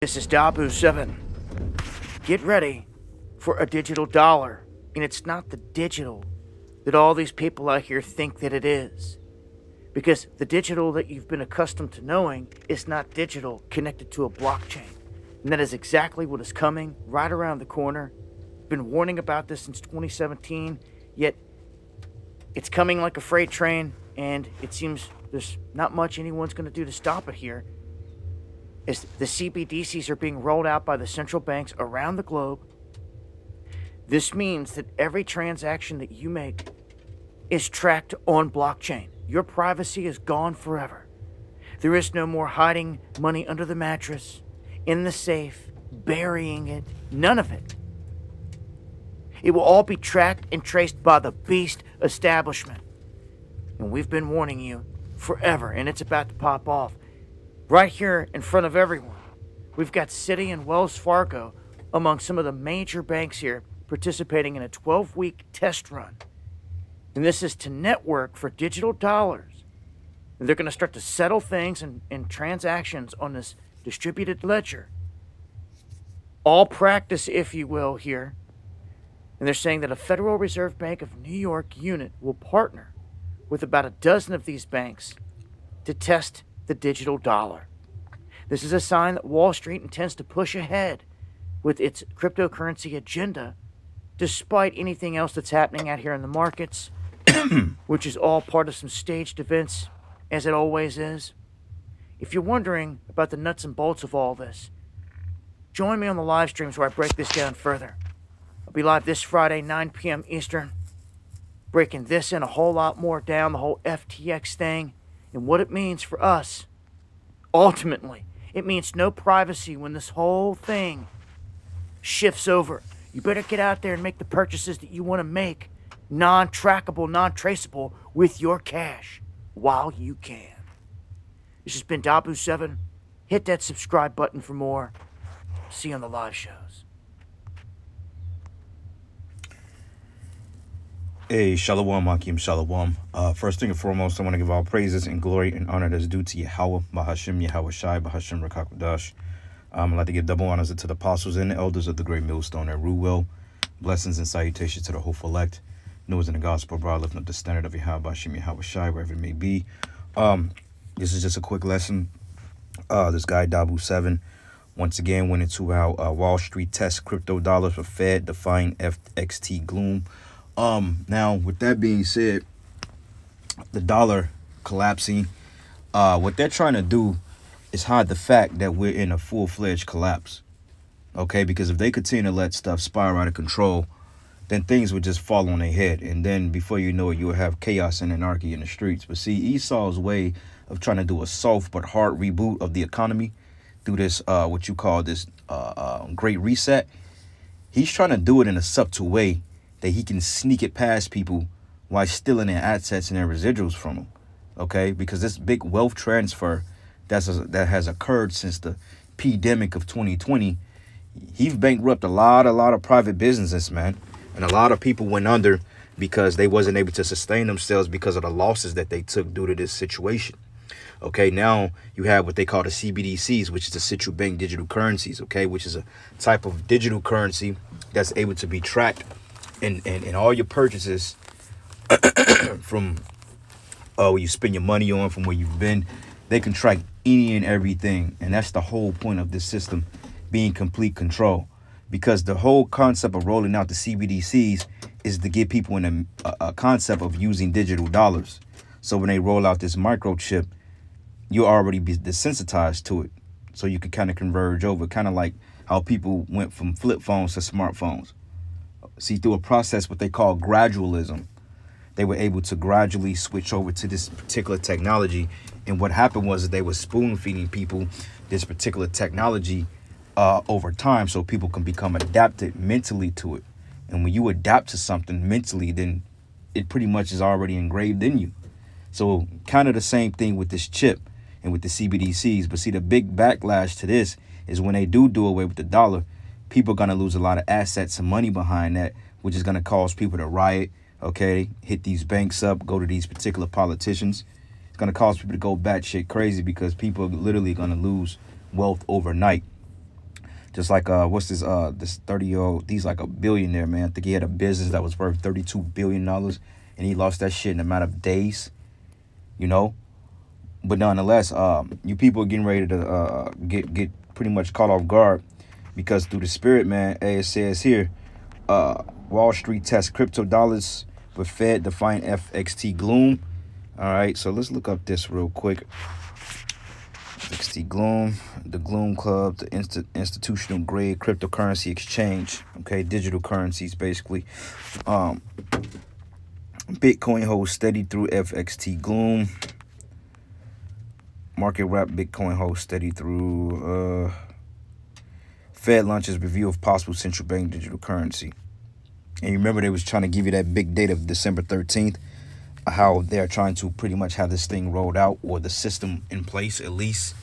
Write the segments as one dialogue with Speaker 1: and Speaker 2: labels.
Speaker 1: This is Dabu7. Get ready for a digital dollar. And it's not the digital that all these people out here think that it is. Because the digital that you've been accustomed to knowing is not digital connected to a blockchain. And that is exactly what is coming right around the corner. Been warning about this since 2017, yet it's coming like a freight train, and it seems there's not much anyone's going to do to stop it here. As the CBDCs are being rolled out by the central banks around the globe, this means that every transaction that you make is tracked on blockchain. Your privacy is gone forever. There is no more hiding money under the mattress, in the safe, burying it, none of it. It will all be tracked and traced by the beast establishment. And we've been warning you forever, and it's about to pop off. Right here in front of everyone, we've got Citi and Wells Fargo among some of the major banks here participating in a 12-week test run. And this is to network for digital dollars. And they're going to start to settle things and transactions on this distributed ledger. All practice, if you will, here. And they're saying that a Federal Reserve Bank of New York unit will partner with about a dozen of these banks to test the digital dollar. This is a sign that Wall Street intends to push ahead with its cryptocurrency agenda, despite anything else that's happening out here in the markets, which is all part of some staged events, as it always is. If you're wondering about the nuts and bolts of all this, join me on the live streams where I break this down further. I'll be live this Friday, 9 p.m. Eastern, breaking this and a whole lot more down, the whole FTX thing, and what it means for us. Ultimately, it means no privacy when this whole thing shifts over. You better get out there and make the purchases that you want to make, non-trackable, non-traceable, with your cash while you can. This has been Dabu7. Hit that subscribe button for more. See you on the live shows.
Speaker 2: Hey, Shalom, Akim, Shalom. First thing and foremost, I want to give all praises and glory and honor that's due to Yahweh, Bahashim, Yahweh Shai, Bahashim, Rakakwadash. I'd like to give double honors to the apostles and the elders of the great millstone at Ruwell. Blessings and salutations to the hopeful elect. Knows in the gospel, bro, lifting up the standard of Yahweh, Bahashim, Yahweh Shai, wherever it may be. This is just a quick lesson. This guy, Dabu7, once again went into our Wall Street test crypto dollars for Fed, defying FXT gloom. Now, with that being said, the dollar collapsing, what they're trying to do is hide the fact that we're in a full-fledged collapse. Okay, because if they continue to let stuff spiral out of control, then things would just fall on their head. And then before you know it, you'll have chaos and anarchy in the streets. But see, Esau's way of trying to do a soft but hard reboot of the economy through this, what you call this great reset, he's trying to do it in a subtle way that he can sneak it past people while stealing their assets and their residuals from them. Okay, because this big wealth transfer that has occurred since the pandemic of 2020, he's bankrupted a lot of private businesses, man. And a lot of people went under because they wasn't able to sustain themselves because of the losses that they took due to this situation. Okay, now you have what they call the CBDCs, which is the central bank digital currencies, okay, which is a type of digital currency that's able to be tracked in all your purchases from where you spend your money on, from where you've been. They can track any and everything. And that's the whole point of this system, being complete control. Because the whole concept of rolling out the CBDCs is to get people in a concept of using digital dollars. So when they roll out this microchip, you'll already be desensitized to it. So you can kind of converge over, kind of like how people went from flip phones to smartphones. See, through a process, what they call gradualism, they were able to gradually switch over to this particular technology. And what happened was that they were spoon feeding people this particular technology over time, so people can become adapted mentally to it. And when you adapt to something mentally, then it pretty much is already engraved in you. So kind of the same thing with this chip and with the CBDCs. But see, the big backlash to this is when they do away with the dollar, people are going to lose a lot of assets and money behind that, which is going to cause people to riot, okay, hit these banks up, go to these particular politicians. It's going to cause people to go batshit crazy because people are literally going to lose wealth overnight. Just like what's this 30-year-old, he's like a billionaire, man. I think he had a business that was worth $32 billion, and he lost that shit in a matter of days, you know. But nonetheless, you people are getting ready to get pretty much caught off guard, because through the spirit, man, it says here, Wall Street tests crypto dollars with Fed defying FXT gloom. All right, so let's look up this real quick. FXT gloom, the Gloom Club, the institutional grade cryptocurrency exchange. Okay, digital currencies basically. Bitcoin holds steady through FXT gloom. Market wrap, Bitcoin holds steady through. Fed launches review of possible central bank digital currency. And you remember they was trying to give you that big date of December 13th, how they're trying to pretty much have this thing rolled out, or the system in place at least,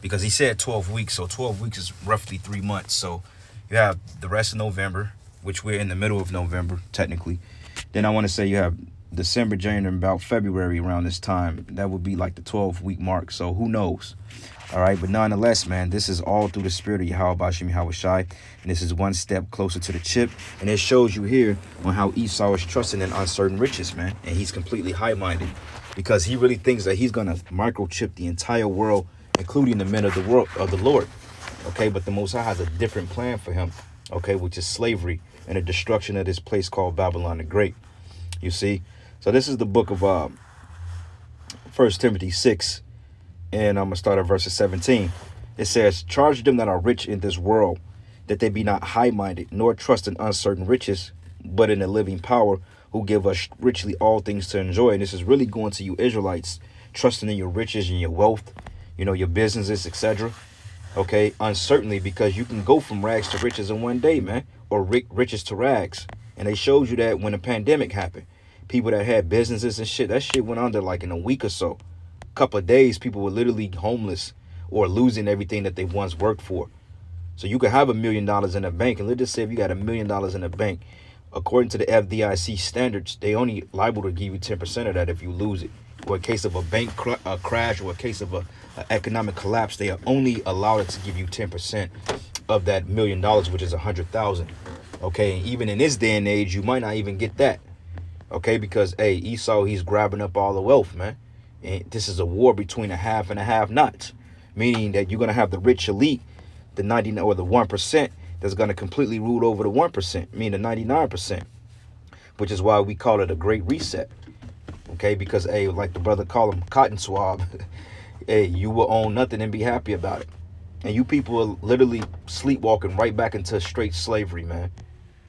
Speaker 2: because he said 12 weeks. So 12 weeks is roughly 3 months. So you have the rest of November, which we're in the middle of November, technically. Then I want to say you have December, January, and about February around this time. That would be like the 12-week mark. So who knows? All right. But nonetheless, man, this is all through the spirit of Yahweh Bashim Yahweh Shai. And this is one step closer to the chip. And it shows you here on how Esau is trusting in uncertain riches, man. And he's completely high-minded, because he really thinks that he's going to microchip the entire world, including the men of the world, of the Lord. Okay. But the Most High has a different plan for him. Okay. Which is slavery and the destruction of this place called Babylon the Great. You see? So this is the book of 1 Timothy 6. And I'm going to start at verse 17. It says, charge them that are rich in this world, that they be not high-minded, nor trust in uncertain riches, but in the living power, who give us richly all things to enjoy. And this is really going to you Israelites, trusting in your riches and your wealth, you know, your businesses, etc. Okay, uncertainly, because you can go from rags to riches in one day, man, or riches to rags. And they showed you that when the pandemic happened. People that had businesses and shit, that shit went under like in a week or so. Couple of days, people were literally homeless or losing everything that they once worked for. So you could have $1 million in the bank, and let's just say if you got $1 million in the bank, according to the FDIC standards, they only liable to give you 10% of that if you lose it. Or in case of a bank crash, or a case of a economic collapse, they are only allowed it to give you 10% of that $1 million, which is 100,000. Okay, and even in this day and age, you might not even get that. Okay, because hey, Esau, he's grabbing up all the wealth, man. And this is a war between a have and a have-nots, meaning that you're going to have the rich elite, the 99 or the 1% that's going to completely rule over the 1%, meaning the 99%, which is why we call it a great reset. Okay, because hey, like the brother call him cotton swab, hey, you will own nothing and be happy about it. And you people are literally sleepwalking right back into straight slavery, man,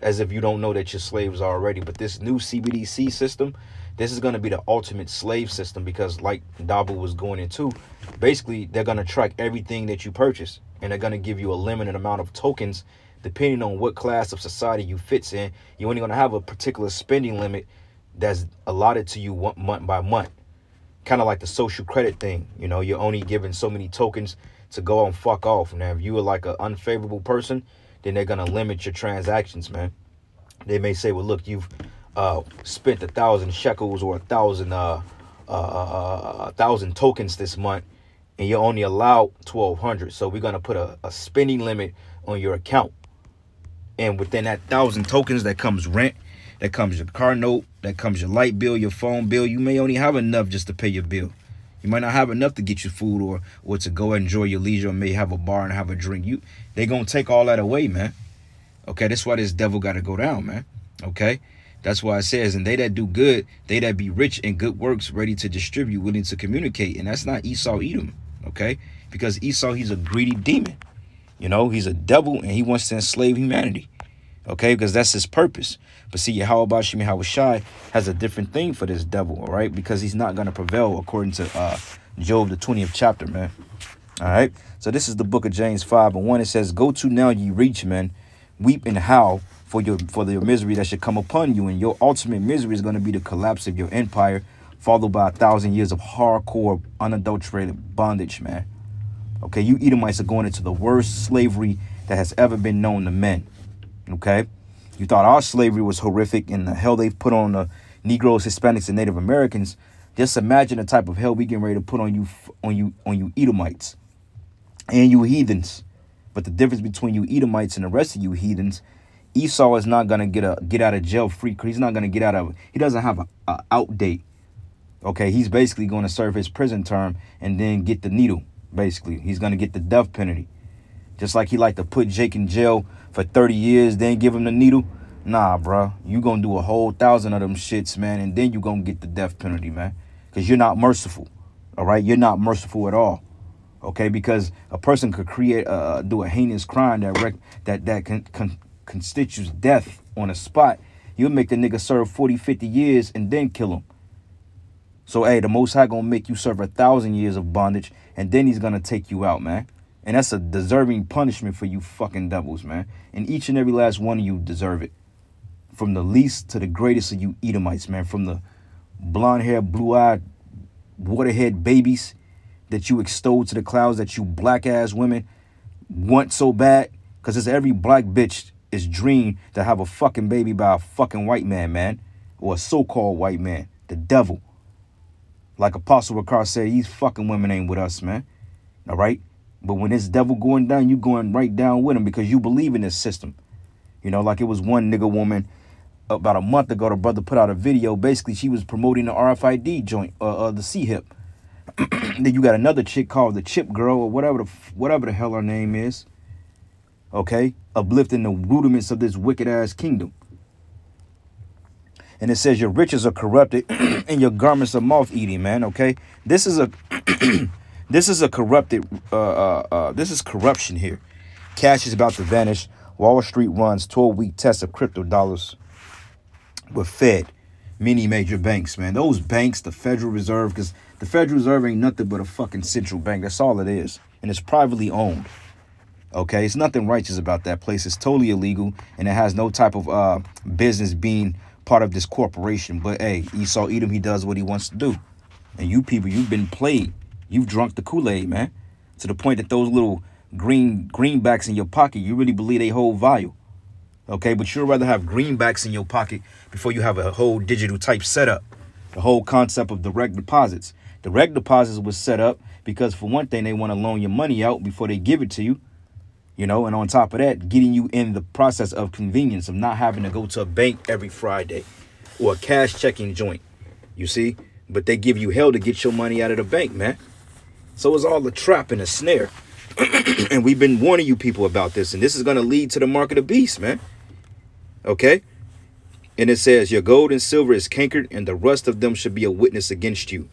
Speaker 2: as if you don't know that you're slaves already. But this new CBDC system, this is going to be the ultimate slave system, because like Dabu was going into, basically they're going to track everything that you purchase, and they're going to give you a limited amount of tokens depending on what class of society you fits in. You're only going to have a particular spending limit that's allotted to you month by month, kind of like the social credit thing. You know, you're only given so many tokens to go and fuck off. Now, if you are like an unfavorable person, then they're going to limit your transactions, man. They may say, well, look, you've spent 1,000 shekels or 1,000 tokens this month, and you're only allowed 1,200. So we're going to put a spending limit on your account. And within that 1,000 tokens, that comes rent, that comes your car note, that comes your light bill, your phone bill. You may only have enough just to pay your bill. You might not have enough to get you food or to go enjoy your leisure, or may have a bar and have a drink. They're going to take all that away, man. Okay, that's why this devil got to go down, man. Okay, that's why it says, and they that do good, they that be rich in good works, ready to distribute, willing to communicate. And that's not Esau Edom, okay? Because Esau, he's a greedy demon. You know, he's a devil, and he wants to enslave humanity, okay? Because that's his purpose. But see, Yahweh Bashim Yahweh Shai has a different thing for this devil, all right? Because he's not going to prevail according to Job, the 20th chapter, man. All right? So this is the book of James 5:1. It says, go to now, ye rich men, weep and howl for your misery that should come upon you. And your ultimate misery is going to be the collapse of your empire, followed by 1,000 years of hardcore, unadulterated bondage, man. Okay, you Edomites are going into the worst slavery that has ever been known to men. Okay, you thought our slavery was horrific and the hell they've put on the Negroes, Hispanics, and Native Americans. Just imagine the type of hell we getting ready to put on you Edomites and you heathens. But the difference between you Edomites and the rest of you heathens, Esau is not gonna get out of jail free. He's not gonna get out of. He doesn't have a out date. Okay, he's basically going to serve his prison term and then get the needle. Basically, he's gonna get the death penalty. Just like he like to put Jake in jail for 30 years, then give him the needle. Nah, bro, you gonna do a whole 1,000 of them shits, man, and then you gonna get the death penalty, man, because you're not merciful. All right, you're not merciful at all. Okay, because a person could do a heinous crime that constitutes death on a spot. You'll make the nigga serve 40, 50 years and then kill him. So, hey, the Most High gonna make you serve 1,000 years of bondage, and then he's gonna take you out, man. And that's a deserving punishment for you fucking devils, man. And each and every last one of you deserve it. From the least to the greatest of you Edomites, man. From the blonde-haired, blue-eyed, waterhead babies that you extol to the clouds, that you black-ass women want so bad. Because it's every black bitch is dream to have a fucking baby by a fucking white man, man. Or a so-called white man. The devil. Like Apostle Ricard said, these fucking women ain't with us, man. All right? But when this devil going down, you going right down with him because you believe in this system. You know, like it was one nigga woman about a month ago, the brother put out a video. Basically, she was promoting the RFID joint, the C-hip. Then you got another chick called the Chip Girl or whatever the hell her name is. Okay? Uplifting the rudiments of this wicked-ass kingdom. And it says your riches are corrupted and your garments are moth-eating, man, okay? This is a... This is a corrupted, this is corruption here. Cash is about to vanish. Wall Street runs 12-week test of crypto dollars with Fed, many major banks, man. Those banks, the Federal Reserve, because the Federal Reserve ain't nothing but a fucking central bank. That's all it is. And it's privately owned. Okay, it's nothing righteous about that place. It's totally illegal, and it has no type of business being part of this corporation. But, hey, Esau Edom, he does what he wants to do. And you people, you've been played. You've drunk the Kool-Aid, man, to the point that those little greenbacks in your pocket, you really believe they hold value. Okay, but you'd rather have greenbacks in your pocket before you have a whole digital type setup. The whole concept of direct deposits. Direct deposits was set up because, for one thing, they want to loan your money out before they give it to you. You know, and on top of that, getting you in the process of convenience of not having to go to a bank every Friday or a cash checking joint. You see? But they give you hell to get your money out of the bank, man. So it's all a trap and a snare. And we've been warning you people about this. And this is going to lead to the mark of the beast, man. Okay? And it says, your gold and silver is cankered, and the rust of them should be a witness against you.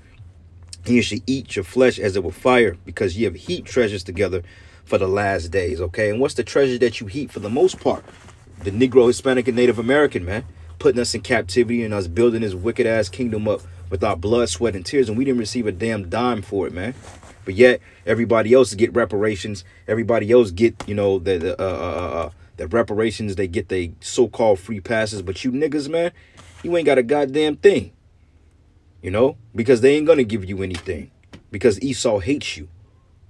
Speaker 2: And you should eat your flesh as it were fire, because ye have heaped treasures together for the last days. Okay? And what's the treasure that you heap for the most part? The Negro, Hispanic, and Native American, man. Putting us in captivity and us building this wicked-ass kingdom up with our blood, sweat, and tears. And we didn't receive a damn dime for it, man. But yet, everybody else get reparations. Everybody else get, you know, the reparations. They get the so-called free passes. But you niggas, man, you ain't got a goddamn thing. You know, because they ain't going to give you anything. Because Esau hates you.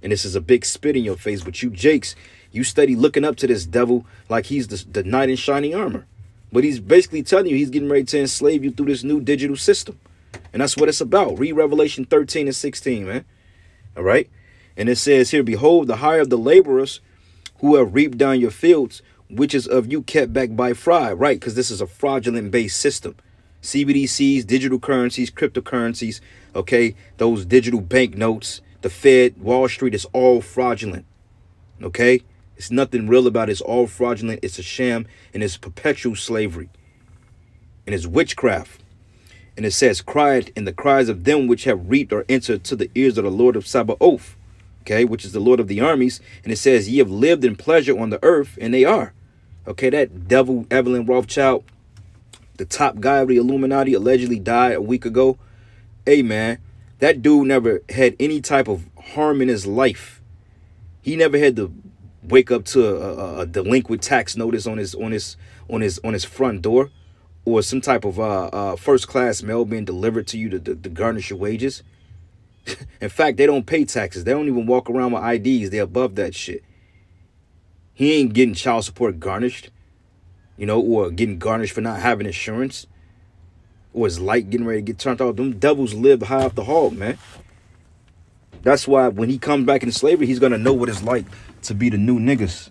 Speaker 2: And this is a big spit in your face. But you Jakes, you steady looking up to this devil like he's the knight in shining armor. But he's basically telling you he's getting ready to enslave you through this new digital system. And that's what it's about. Read Revelation 13 and 16, man. All right. And it says here, behold, the hire of the laborers who have reaped down your fields, which is of you kept back by fraud. Right. Because this is a fraudulent based system. CBDCs, digital currencies, cryptocurrencies. OK, those digital banknotes, the Fed, Wall Street is all fraudulent. OK, it's nothing real about it. It's all fraudulent. It's a sham, and it's perpetual slavery, and it's witchcraft. And it says, cried, and the cries of them which have reaped are entered to the ears of the Lord of Sabaoth, okay, which is the Lord of the armies. And it says, ye have lived in pleasure on the earth, and they are. Okay, that devil, Evelyn Rothschild, the top guy of the Illuminati, allegedly died a week ago. Hey, man, that dude never had any type of harm in his life. He never had to wake up to a delinquent tax notice on his front door. Or some type of first-class mail being delivered to you to garnish your wages. In fact, they don't pay taxes. They don't even walk around with IDs. They're above that shit. He ain't getting child support garnished, you know, or getting garnished for not having insurance. Or his light getting ready to get turned off. Them devils live high off the hog, man. That's why when he comes back into slavery, he's going to know what it's like to be the new niggas.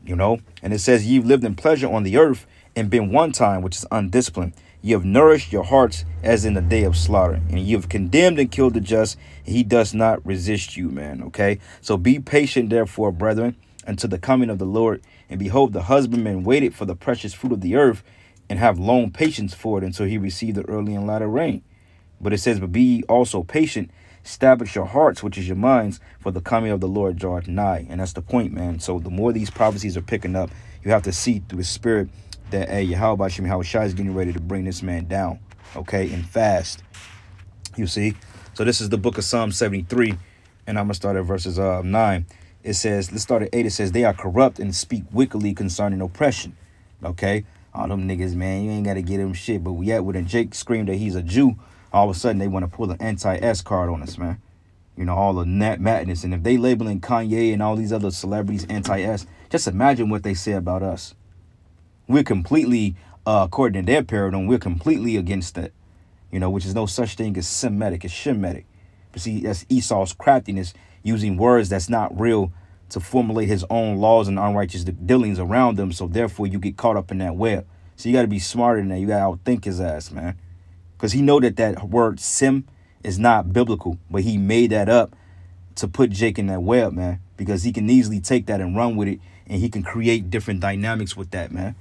Speaker 2: You know, and it says, you've lived in pleasure on the earth and been one time, which is undisciplined. You have nourished your hearts as in the day of slaughter, and you have condemned and killed the just, and he does not resist you, man. Okay, so be patient, therefore, brethren, until the coming of the Lord. And behold, the husbandman waited for the precious fruit of the earth, and have long patience for it until he receive the early and latter rain. But it says, but be ye also patient, establish your hearts, which is your minds, for the coming of the Lord draweth nigh. And that's the point, man. So the more these prophecies are picking up, you have to see through the spirit that, hey, Yahweh Shai is getting ready to bring this man down, okay, and fast. You see? So this is the book of Psalm 73, and I'm going to start at verses 9. It says, let's start at 8. It says, they are corrupt and speak wickedly concerning oppression, okay? All them niggas, man, you ain't got to get them shit. But yet, when Jake screamed that he's a Jew, all of a sudden they want to pull an anti-S card on us, man. You know, all of that madness. And if they labeling Kanye and all these other celebrities anti-S, just imagine what they say about us. We're completely, according to their paradigm, we're completely against that. You know, which is no such thing as Semitic, it's Shemitic. But see, that's Esau's craftiness, using words that's not real to formulate his own laws and unrighteous dealings around them. So therefore, you get caught up in that web. So you got to be smarter than that. You got to outthink his ass, man. Because he know that word sim is not biblical, but he made that up to put Jake in that web, man, because he can easily take that and run with it, and he can create different dynamics with that, man.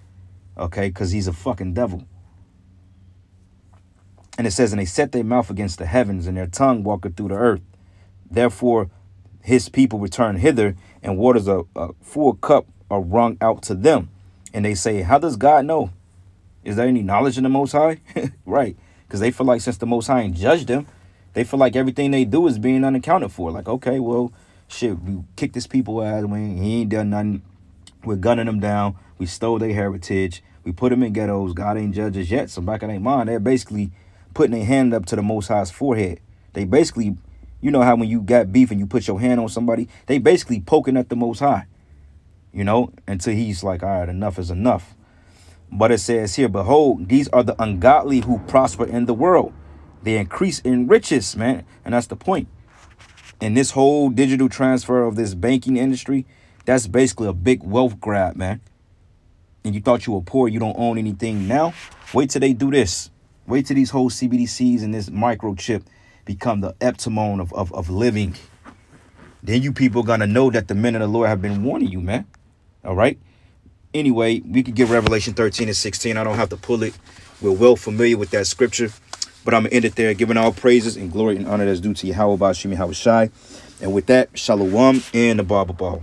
Speaker 2: Okay, because he's a fucking devil. And it says, and they set their mouth against the heavens, and their tongue walketh through the earth. Therefore, his people return hither, and waters a full cup are wrung out to them. And they say, how does God know? Is there any knowledge in the Most High? Right. Because they feel like since the Most High ain't judged them, they feel like everything they do is being unaccounted for. Like, okay, well, shit, we kicked this people ass when he ain't done nothing. We're gunning them down. We stole their heritage. We put them in ghettos. God ain't judged us yet. So back in their mind, they're basically putting their hand up to the Most High's forehead. They basically, you know how when you got beef and you put your hand on somebody, they basically poking at the Most High, you know, until he's like, all right, enough is enough. But it says here, behold, these are the ungodly who prosper in the world. They increase in riches, man. And that's the point. And this whole digital transfer of this banking industry, that's basically a big wealth grab, man. And you thought you were poor, you don't own anything now. Wait till they do this. Wait till these whole CBDCs and this microchip become the epitome of living. Then you people are going to know that the men of the Lord have been warning you, man. All right. Anyway, we could get Revelation 13 and 16. I don't have to pull it. We're well familiar with that scripture. But I'm going to end it there, giving all praises and glory and honor that's due to Yahweh Bashim Yahweh Shai. And with that, Shalom and the Bible Ball.